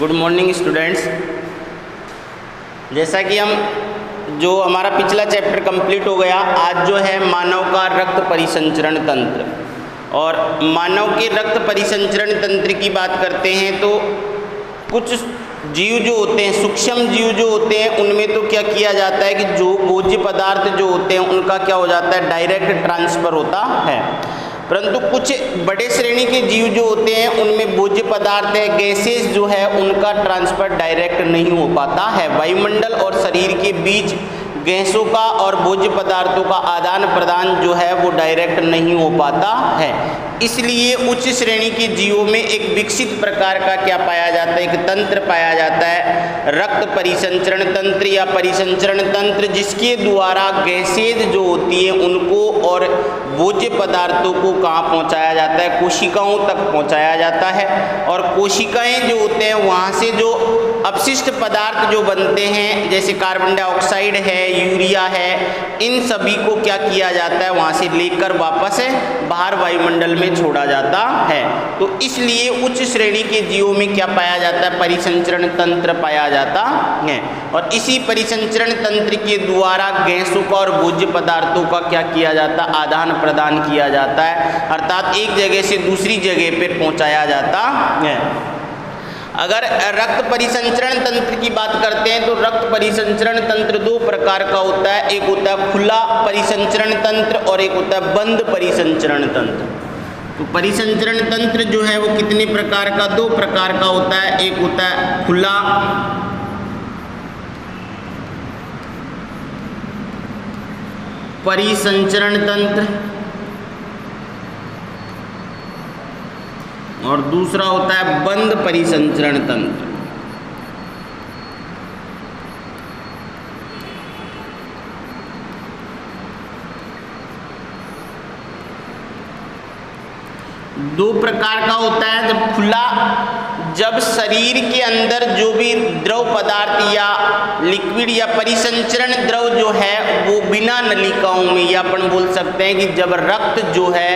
Good morning students. जैसा कि हम जो हमारा पिछला चैप्टर कंप्लीट हो गया, आज जो है मानव का रक्त परिसंचरण तंत्र, और मानव के रक्त परिसंचरण तंत्र की बात करते हैं तो कुछ जीव जो होते हैं, सूक्ष्म जीव जो होते हैं, उनमें तो क्या किया जाता है कि जो भोज्य पदार्थ जो होते हैं उनका क्या हो जाता है, डायरेक्ट ट्रांसफ़र होता है। परंतु कुछ बड़े श्रेणी के जीव जो होते हैं उनमें भोज्य पदार्थ है, गैसेस जो है, उनका ट्रांसफ़र डायरेक्ट नहीं हो पाता है। वायुमंडल और शरीर के बीच गैसों का और भोज्य पदार्थों का आदान प्रदान जो है वो डायरेक्ट नहीं हो पाता है। इसलिए उच्च श्रेणी के जीवों में एक विकसित प्रकार का क्या पाया जाता है, एक तंत्र पाया जाता है, रक्त परिसंचरण तंत्र या परिसंचरण तंत्र, जिसके द्वारा गैसेज जो होती है उनको और भोज्य पदार्थों को कहाँ पहुँचाया जाता है, कोशिकाओं तक पहुँचाया जाता है। और कोशिकाएँ जो होते हैं वहाँ से जो अपशिष्ट पदार्थ जो बनते हैं, जैसे कार्बन डाइऑक्साइड है, यूरिया है, इन सभी को क्या किया जाता है, वहाँ से लेकर वापस बाहर वायुमंडल में छोड़ा जाता है। तो इसलिए उच्च श्रेणी के जीवों में क्या पाया जाता है, परिसंचरण तंत्र पाया जाता है। और इसी परिसंचरण तंत्र के द्वारा गैसों का और भोज्य पदार्थों का क्या किया जाता है, आदान प्रदान किया जाता है, अर्थात एक जगह से दूसरी जगह पर पहुँचाया जाता है। अगर रक्त परिसंचरण तंत्र की बात करते हैं तो रक्त परिसंचरण तंत्र दो प्रकार का होता है, एक होता है खुला परिसंचरण तंत्र और एक होता है बंद परिसंचरण तंत्र। तो परिसंचरण तंत्र जो है वो कितने प्रकार का, दो प्रकार का होता है, एक होता है खुला परिसंचरण तंत्र और दूसरा होता है बंद परिसंचरण तंत्र। दो प्रकार का होता है। जब खुला, जब शरीर के अंदर जो भी द्रव पदार्थ या लिक्विड या परिसंचरण द्रव जो है वो बिना नलिकाओं में, या अपन बोल सकते हैं कि जब रक्त जो है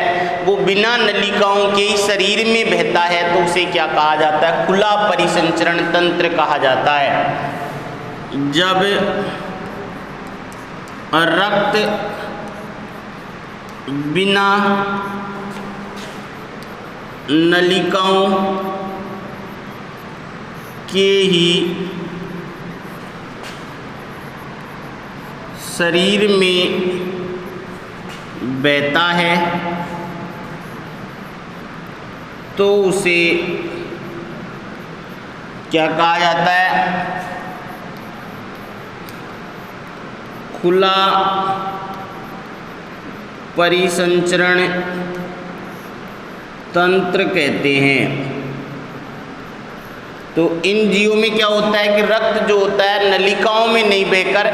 वो बिना नलिकाओं के ही शरीर में बहता है तो उसे क्या कहा जाता है, खुला परिसंचरण तंत्र कहा जाता है। जब रक्त बिना नलिकाओं के ही शरीर में बहता है तो उसे क्या कहा जाता है, खुला परिसंचरण तंत्र कहते हैं। तो इन जीवों में क्या होता है कि रक्त जो होता है नलिकाओं में नहीं बहकर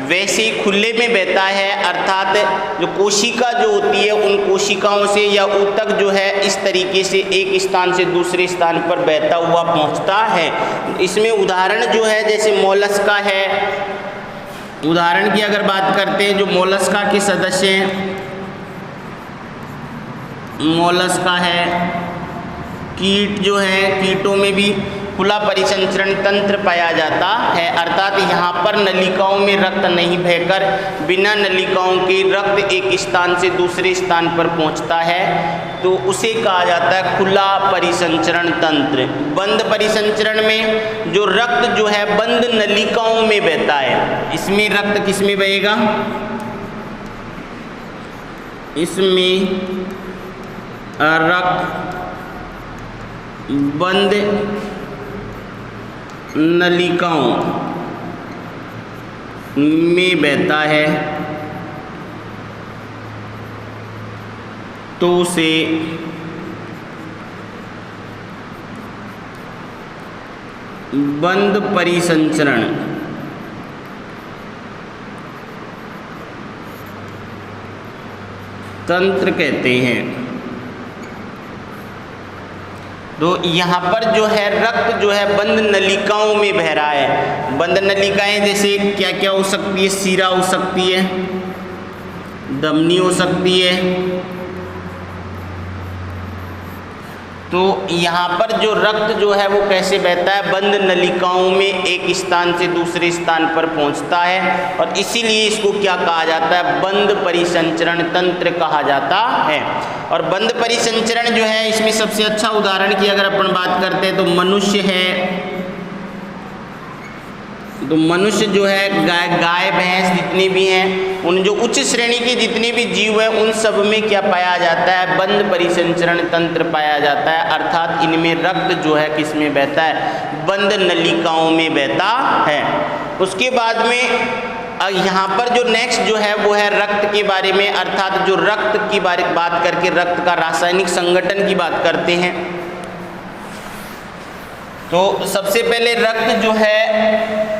वैसे ही खुले में बहता है, अर्थात जो कोशिका जो होती है उन कोशिकाओं से या ऊतक जो है इस तरीके से एक स्थान से दूसरे स्थान पर बहता हुआ पहुंचता है। इसमें उदाहरण जो है जैसे मोलस्का है, उदाहरण की अगर बात करते हैं, जो मोलस्का के सदस्य हैं, मोलस्का है, कीट जो है, कीटों में भी खुला परिसंचरण तंत्र पाया जाता है, अर्थात यहाँ पर नलिकाओं में रक्त नहीं बहकर बिना नलिकाओं के रक्त एक स्थान से दूसरे स्थान पर पहुँचता है तो उसे कहा जाता है खुला परिसंचरण तंत्र। बंद परिसंचरण में जो रक्त जो है बंद नलिकाओं में बहता है, इसमें रक्त किस में बहेगा, इसमें रक्त बंद नलिकाओं में बहता है तो उसे बंद परिसंचरण तंत्र कहते हैं। तो यहाँ पर जो है रक्त जो है बंद नलिकाओं में बह रहा है। बंद नलिकाएं जैसे क्या क्या हो सकती है, सीरा हो सकती है, धमनी हो सकती है। तो यहाँ पर जो रक्त जो है वो कैसे बहता है, बंद नलिकाओं में एक स्थान से दूसरे स्थान पर पहुँचता है, और इसीलिए इसको क्या कहा जाता है, बंद परिसंचरण तंत्र कहा जाता है। और बंद परिसंचरण जो है, इसमें सबसे अच्छा उदाहरण की अगर अपन बात करते हैं तो मनुष्य है। तो मनुष्य जो है, गाय भैंस जितनी भी हैं, उन जो उच्च श्रेणी के जितने भी जीव हैं, उन सब में क्या पाया जाता है, बंद परिसंचरण तंत्र पाया जाता है। अर्थात इनमें रक्त जो है किस में बहता है, बंद नलिकाओं में बहता है। उसके बाद में यहाँ पर जो नेक्स्ट जो है वो है रक्त के बारे में, अर्थात जो रक्त की बात करके रक्त का रासायनिक संगठन की बात करते हैं। तो सबसे पहले रक्त जो है,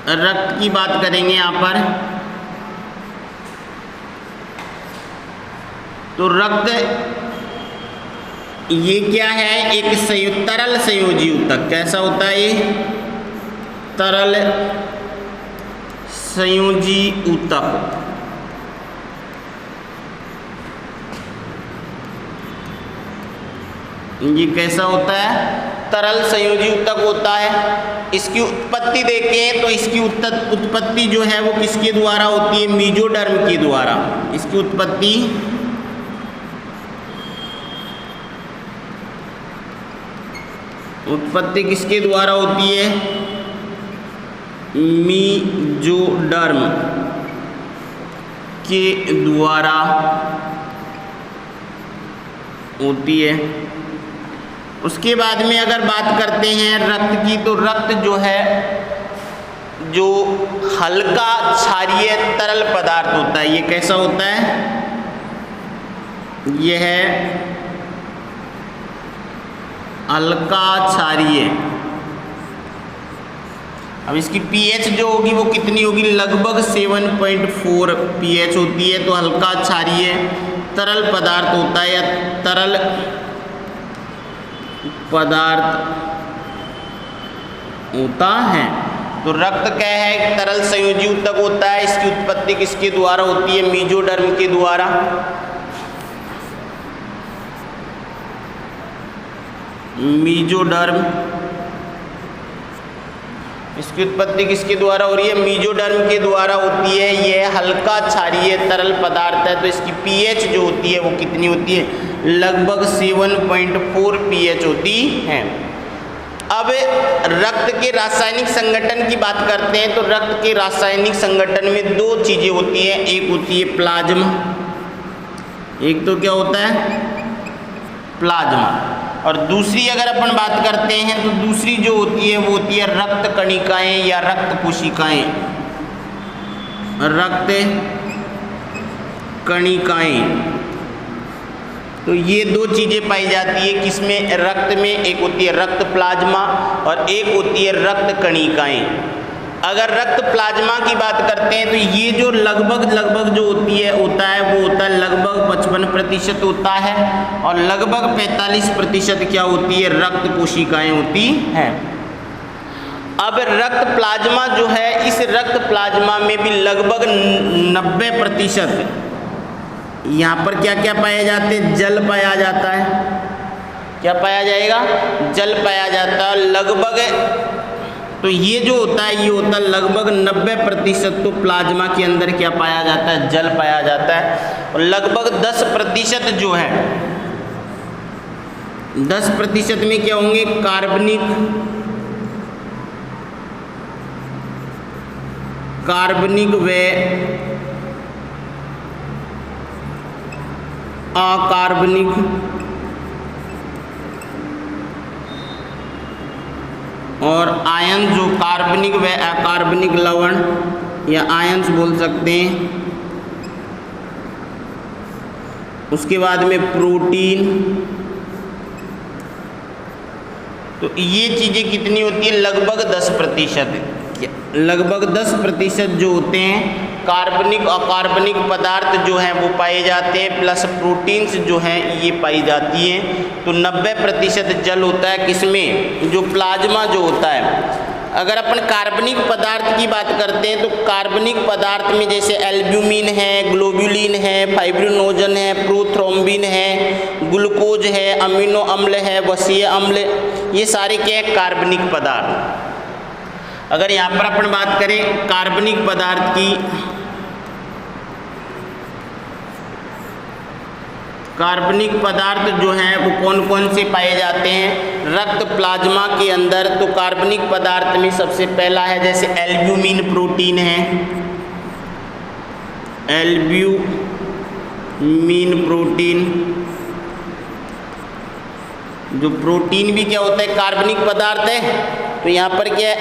रक्त की बात करेंगे यहाँ पर, तो रक्त ये क्या है, एक तरल संयोजी ऊतक। कैसा होता है ये, तरल संयोजी ऊतक। ये कैसा होता है, तरल संयोजी ऊतक होता है। इसकी उत्पत्ति देखें तो इसकी उत्पत्ति जो है वो किसके द्वारा होती है, मेसोडर्म के द्वारा। इसकी उत्पत्ति किसके द्वारा होती है, मेसोडर्म के द्वारा होती है। उसके बाद में अगर बात करते हैं रक्त की, तो रक्त जो है, जो हल्का क्षारीय तरल पदार्थ होता है, ये कैसा होता है, यह है हल्का क्षारीय। अब इसकी पीएच जो होगी वो कितनी होगी, लगभग 7.4 पीएच होती है। तो हल्का क्षारीय तरल पदार्थ होता है, या तरल पदार्थ होता है। तो रक्त क्या है, एक तरल संयोजी ऊतक होता है। इसकी उत्पत्ति किसके द्वारा होती है, मेसोडर्म के द्वारा। मेसोडर्म, इसकी उत्पत्ति किसके द्वारा हो रही है, मेसोडर्म के द्वारा होती है। यह हल्का क्षारीय तरल पदार्थ है। तो इसकी पीएच जो होती है वो कितनी होती है, लगभग 7.4 पीएच होती है। अब रक्त के रासायनिक संगठन की बात करते हैं, तो रक्त के रासायनिक संगठन में दो चीज़ें होती हैं, एक होती है प्लाज्मा, एक तो क्या होता है, प्लाज्मा, और दूसरी अगर अपन बात करते हैं तो दूसरी जो होती है वो होती है रक्त कणिकाएं या रक्त कोशिकाएं। रक्त कणिकाएं, तो ये दो चीज़ें पाई जाती है किसमें, रक्त में। एक होती है रक्त प्लाज्मा और एक होती है रक्त कणिकाएं। अगर रक्त प्लाज्मा की बात करते हैं तो ये जो लगभग जो होता है वो होता है लगभग 55% होता है, और लगभग 45% क्या होती है, रक्त कोशिकाएं होती हैं। अब रक्त प्लाज्मा जो है, इस रक्त प्लाज्मा में भी लगभग 90% यहाँ पर क्या क्या पाए जाते हैं, जल पाया जाता है। क्या पाया जाएगा, जल पाया जाता है लगभग। तो ये जो होता है, ये होता है लगभग 90%। तो प्लाज्मा के अंदर क्या पाया जाता है, जल पाया जाता है। और लगभग 10% जो है, 10% में क्या होंगे, कार्बनिक व अकार्बनिक और आयन, जो कार्बनिक व अकार्बनिक लवण या आयंस बोल सकते हैं। उसके बाद में प्रोटीन। तो ये चीज़ें कितनी होती है, लगभग 10%। लगभग 10% जो होते हैं कार्बनिक और अकार्बनिक पदार्थ जो हैं वो पाए जाते हैं, प्लस प्रोटीन्स जो हैं ये पाई जाती हैं। तो 90% जल होता है किसमें, जो प्लाज्मा जो होता है। अगर अपन कार्बनिक पदार्थ की बात करते हैं तो कार्बनिक पदार्थ में जैसे एल्ब्यूमिन है, ग्लोब्यूलिन है, फाइब्रिनोजन है, प्रोथ्रोम्बिन है, ग्लूकोज है, अमीनो अम्ल है, वसीय अम्ल, ये सारे क्या है कार्बनिक पदार्थ। अगर यहाँ पर अपन बात करें कार्बनिक पदार्थ की, कार्बनिक पदार्थ जो हैं वो कौन कौन से पाए जाते हैं रक्त प्लाज्मा के अंदर। तो कार्बनिक पदार्थ में सबसे पहला है जैसे एल्ब्यूमिन प्रोटीन है, एल्ब्यूमिन प्रोटीन, जो प्रोटीन भी क्या होता है कार्बनिक पदार्थ है। तो यहाँ पर क्या है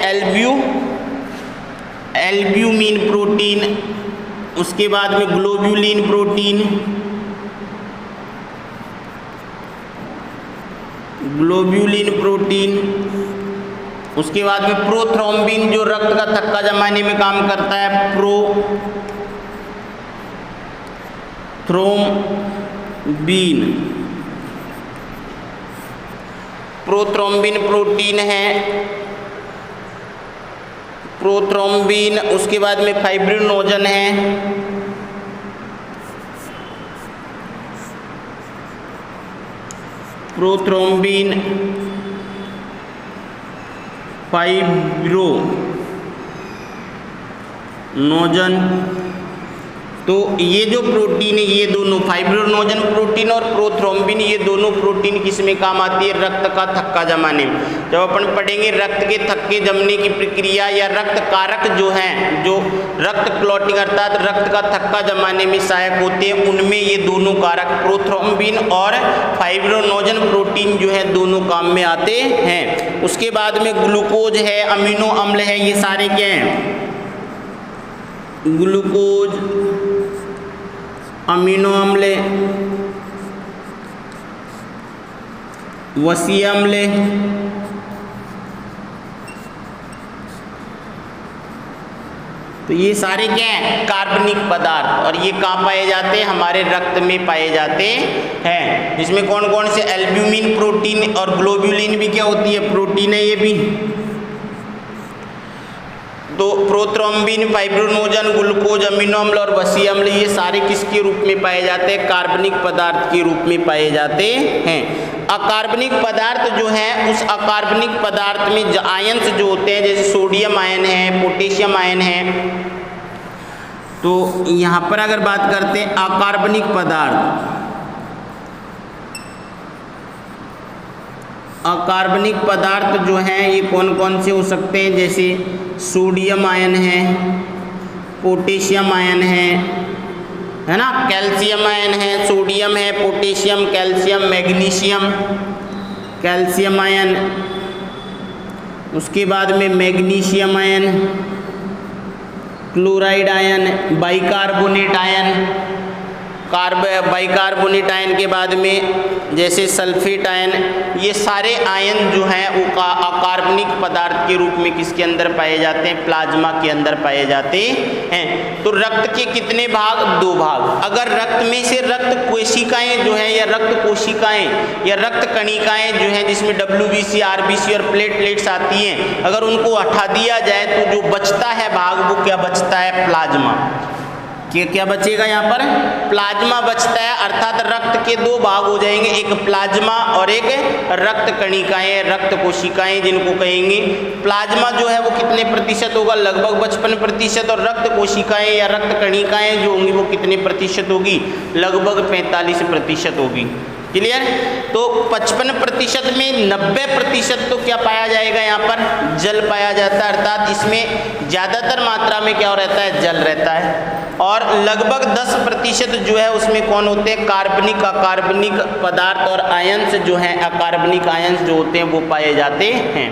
एल्ब्यूमिन प्रोटीन, उसके बाद में ग्लोब्यूलिन प्रोटीन, उसके बाद में प्रोथ्रोम्बिन जो रक्त का थक्का जमाने में काम करता है, प्रोथ्रोम्बिन प्रोटीन है, प्रोथ्रोम्बिन, उसके बाद में फाइब्रिनोजन है, प्रोथ्रोम्बिन, फाइब्रिनोजन। तो ये जो प्रोटीन है ये दोनों फाइब्रिनोजन प्रोटीन और प्रोथ्रोम्बिन ये दोनों प्रोटीन किस में काम आती है रक्त का थक्का जमाने में। जब अपन पढ़ेंगे रक्त के थक्के जमने की प्रक्रिया या रक्त कारक जो हैं जो रक्त क्लॉटिंग अर्थात रक्त का थक्का जमाने में सहायक होते हैं उनमें ये दोनों कारक प्रोथ्रोम्बिन और फाइब्रिनोजन प्रोटीन जो है दोनों काम में आते हैं। उसके बाद में ग्लूकोज है, अमीनो अम्ल है, ये सारे क्या हैं ग्लूकोज, अमीनो अम्ल, वसीय अम्ल, तो ये सारे क्या हैं कार्बनिक पदार्थ और ये कहाँ पाए जाते हैं हमारे रक्त में पाए जाते हैं। जिसमें कौन कौन से एल्ब्यूमिन प्रोटीन और ग्लोब्यूलिन भी क्या होती है प्रोटीन है ये भी। तो प्रोथ्रोम्बिन, फाइब्रिनोजन, ग्लूकोज, अमीनो अम्ल और वसीय अम्ल ये सारे किसके रूप में पाए जाते हैं कार्बनिक पदार्थ के रूप में पाए जाते हैं। अकार्बनिक पदार्थ जो है उस अकार्बनिक पदार्थ में आयन्स जो होते हैं जैसे सोडियम आयन है, पोटेशियम आयन है। तो यहाँ पर अगर बात करते हैं अकार्बनिक पदार्थ, अकार्बनिक पदार्थ जो हैं ये कौन कौन से हो सकते हैं जैसे सोडियम आयन है, पोटेशियम आयन है ना, कैल्शियम आयन है, सोडियम है, potassium, calcium, magnesium, calcium ion, उसके बाद में magnesium ion, chloride ion, bicarbonate ion, bicarbonate ion के बाद में जैसे सल्फेट आयन, ये सारे आयन जो हैं वो अकार्बनिक पदार्थ के रूप में किसके अंदर पाए जाते हैं प्लाज्मा के अंदर पाए जाते हैं। तो रक्त के कितने भाग दो भाग। अगर रक्त में से रक्त कोशिकाएं जो हैं या रक्त कोशिकाएं या रक्त कणिकाएं जो हैं जिसमें WBC, RBC और प्लेटलेट्स आती हैं अगर उनको हटा दिया जाए तो जो बचता है भाग वो क्या बचता है प्लाज्मा। क्या बचेगा यहाँ पर प्लाज्मा बचता है अर्थात रक्त के दो भाग हो जाएंगे एक प्लाज्मा और एक रक्त कणिकाएं, रक्त कोशिकाएं जिनको कहेंगे। प्लाज्मा जो है वो कितने प्रतिशत होगा लगभग 55% और रक्त कोशिकाएं या रक्त कणिकाएं जो होंगी वो कितने प्रतिशत होगी लगभग 45% होगी। क्लियर। तो 55% में 90% तो क्या पाया जाएगा यहाँ पर जल पाया जाता है अर्थात इसमें ज़्यादातर मात्रा में क्या रहता है जल रहता है और लगभग 10% जो है उसमें कौन होते हैं कार्बनिक अकार्बनिक पदार्थ और आयंस जो हैं अकार्बनिक आयंस जो होते हैं वो पाए जाते हैं।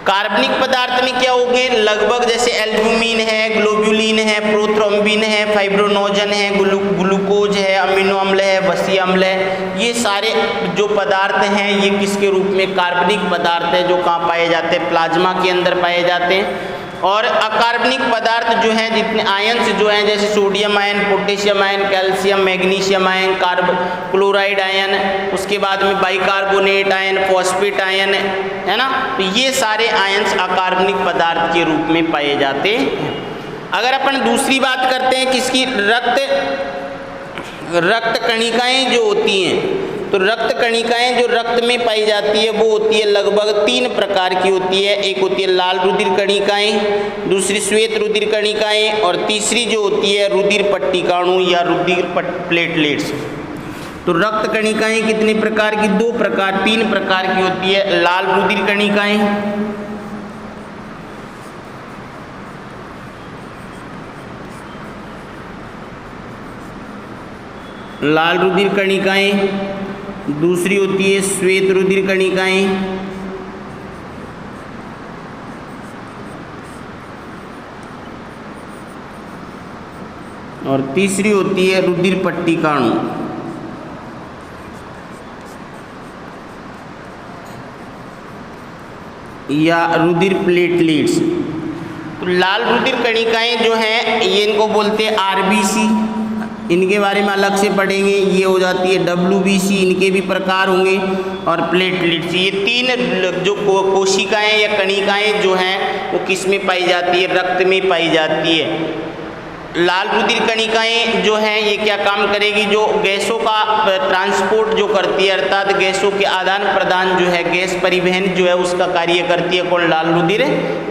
कार्बनिक पदार्थ में क्या होंगे लगभग जैसे एल्ब्यूमिन है, ग्लोब्यूलिन है, प्रोथ्रोम्बिन है, फाइब्रिनोजन है, ग्लूकोज है, अमीनो अम्ल है, वसीय अम्ल है, ये सारे जो पदार्थ हैं ये किसके रूप में कार्बनिक पदार्थ है जो कहाँ पाए जाते हैं प्लाज्मा के अंदर पाए जाते हैं। और अकार्बनिक पदार्थ जो हैं जितने आयन्स जो हैं जैसे sodium ion, potassium ion, calcium, magnesium ion, chloride ion, उसके बाद में बाइकार्बोनेट आयन, फॉस्फेट आयन, है ना। तो ये सारे आयन्स अकार्बनिक पदार्थ के रूप में पाए जाते हैं। अगर अपन दूसरी बात करते हैं किसकी, रक्त कणिकाएं जो होती हैं, तो रक्त कणिकाएं जो रक्त में पाई जाती है वो होती है लगभग 3 प्रकार की होती है। एक होती है लाल रुधिर कणिकाएं, दूसरी श्वेत रुधिर कणिकाएं और तीसरी जो होती है रुधिर पट्टिकाणु या रुधिर प्लेटलेट्स। तो रक्त कणिकाएं कितने प्रकार की, 3 प्रकार की होती है। लाल रुधिर कणिकाएं, लाल रुधिर कणिकाएं, दूसरी होती है श्वेत रुधिर कणिकाएं, और तीसरी होती है रुधिर पट्टिकाणु या रुधिर प्लेटलेट्स। तो लाल रुधिर कणिकाएं जो हैं ये इनको बोलते हैं आरबीसी, इनके बारे में अलग से पढ़ेंगे। ये हो जाती है डब्ल्यूबीसी, इनके भी प्रकार होंगे, और प्लेटलेट्स। ये 3 जो कोशिकाएं या कणिकाएं जो हैं वो किस में पाई जाती है, रक्त में पाई जाती है। लाल रुधिर कणिकाएं जो हैं ये क्या काम करेगी, जो गैसों का ट्रांसपोर्ट जो करती है, अर्थात गैसों के आदान प्रदान जो है, गैस परिवहन जो है उसका कार्य करती है कौन, लाल रुधिर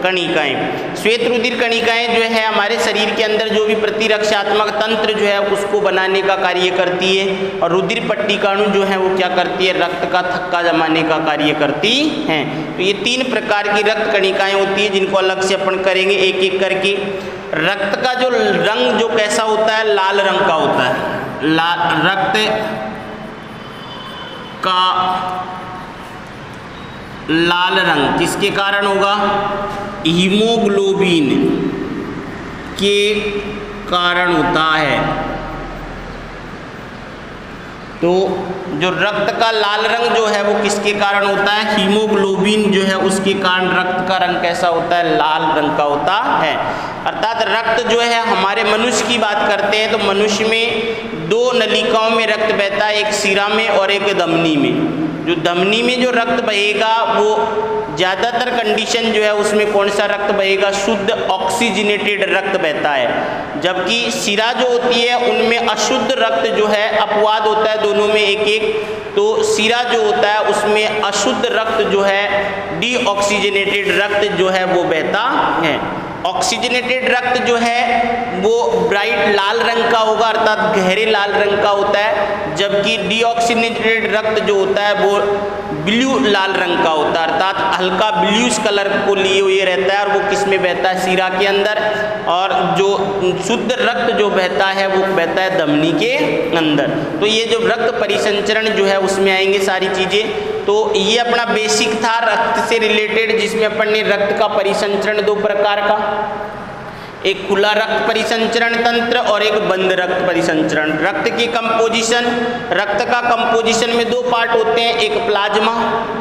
कणिकाएं। श्वेत रुधिर कणिकाएं जो है हमारे शरीर के अंदर जो भी प्रतिरक्षात्मक तंत्र जो है उसको बनाने का कार्य करती है, और रुधिर पट्टिकाणु जो है वो क्या करती है, रक्त का थक्का जमाने का कार्य करती हैं। तो ये 3 प्रकार की रक्त कणिकाएं होती है जिनको अलग से अपन करेंगे एक एक करके। रक्त का जो रंग जो कैसा होता है, लाल रंग का होता है। रक्त का लाल रंग किसके कारण होगा, हीमोग्लोबिन के कारण होता है। तो जो रक्त का लाल रंग जो है वो किसके कारण होता है, हीमोग्लोबिन जो है उसके कारण रक्त का रंग कैसा होता है, लाल रंग का होता है। अर्थात रक्त जो है हमारे मनुष्य की बात करते हैं तो मनुष्य में 2 नलिकाओं में रक्त बहता है, एक शिरा में और एक धमनी में। जो धमनी में जो रक्त बहेगा वो ज़्यादातर कंडीशन जो है उसमें कौन सा रक्त बहेगा, शुद्ध ऑक्सीजनेटेड रक्त बहता है। जबकि शिरा जो होती है उनमें अशुद्ध रक्त जो है, अपवाद होता है दोनों में एक एक। तो शिरा जो होता है उसमें अशुद्ध रक्त जो है, डीऑक्सीजनेटेड रक्त जो है वो बहता है। ऑक्सीजनेटेड रक्त जो है वो ब्राइट लाल रंग का होगा, अर्थात गहरे लाल रंग का होता है, जबकि डीऑक्सीजनेटेड रक्त जो होता है वो ब्लू लाल रंग का होता है, अर्थात हल्का ब्लूइश कलर को लिए हुए रहता है, और वो किस में बहता है, शिरा के अंदर। और जो शुद्ध रक्त जो बहता है वो बहता है धमनी के अंदर। तो ये जो रक्त परिसंचरण जो है उसमें आएंगे सारी चीज़ें। तो ये अपना बेसिक था रक्त से रिलेटेड, जिसमें अपन ने रक्त का परिसंचरण 2 प्रकार का, एक खुला रक्त परिसंचरण तंत्र और एक बंद रक्त परिसंचरण। रक्त की कंपोजिशन, रक्त का कंपोजिशन में 2 पार्ट होते हैं, एक प्लाज्मा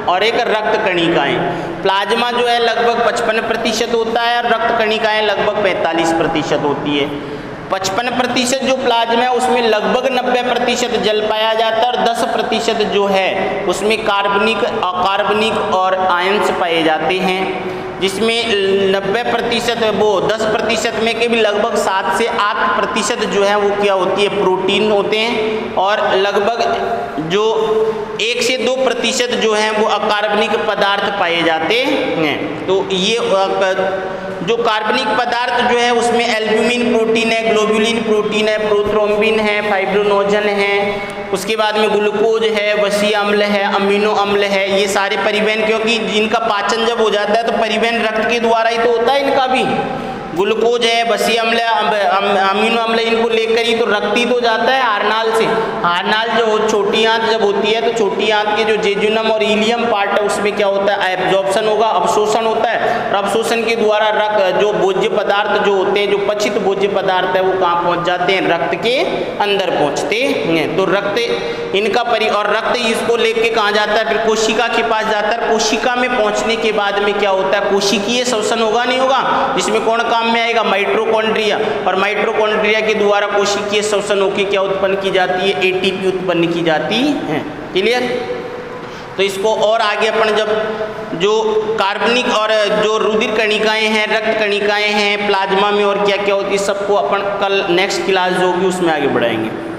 और एक रक्त कणिकाएं। प्लाज्मा जो है लगभग 55% होता है और रक्त कणिकाएं लगभग 45% होती है। 55% जो प्लाज्मा है उसमें लगभग 90% जल पाया जाता है, और 10% जो है उसमें कार्बनिक, अकार्बनिक और आयंस पाए जाते हैं। जिसमें 90% वो 10% में के भी लगभग 7 से 8% जो है वो क्या होती है, प्रोटीन होते हैं, और लगभग जो 1 से 2% जो है वो अकार्बनिक पदार्थ पाए जाते हैं। तो ये जो कार्बनिक पदार्थ जो है उसमें एल्ब्यूमिन प्रोटीन है, ग्लोबुलिन प्रोटीन है, प्रोथ्रोम्बिन है, फाइब्रोनोजन है, उसके बाद में ग्लूकोज है, वसीय अम्ल है, अमीनो अम्ल है। ये सारे परिवहन, क्योंकि जिनका पाचन जब हो जाता है तो परिवहन रक्त के द्वारा ही तो होता है इनका भी। ग्लूकोज है, बसी अम्ल, अमीनो अम्ल, इनको लेकर ही तो रक्त ही तो जाता है हार्नाल से। हार्नाल जो छोटी आंत जब होती है तो छोटी आंत के जो जेजुनम और इलियम पार्ट है उसमें क्या होता है, एब्जॉर्प्शन होगा, अवशोषण होता है, और अवशोषण के द्वारा रक्त जो भोज्य पदार्थ जो होते हैं, जो पचित भोज्य पदार्थ है वो कहाँ पहुँच जाते हैं, रक्त के अंदर पहुँचते हैं। तो रक्त इनका और रक्त इसको लेके कहाँ जाता है, फिर कोशिका के पास जाता है। कोशिका में पहुँचने के बाद में क्या होता है, कोशिकीय श्वसन होगा नहीं होगा, जिसमें कौन काम में आएगा, माइटोकॉन्ड्रिया, और माइटोकॉन्ड्रिया के द्वारा कोशिकीय श्वसन होकर क्या उत्पन्न की जाती है, एटीपी उत्पन्न की जाती है। क्लियर। तो इसको और आगे अपन जब जो कार्बनिक और जो रुधिर कणिकाएं हैं, रक्त कणिकाएं हैं प्लाज्मा में और क्या क्या होती है, सबको अपन कल नेक्स्ट क्लास जो होगी उसमें आगे बढ़ाएंगे।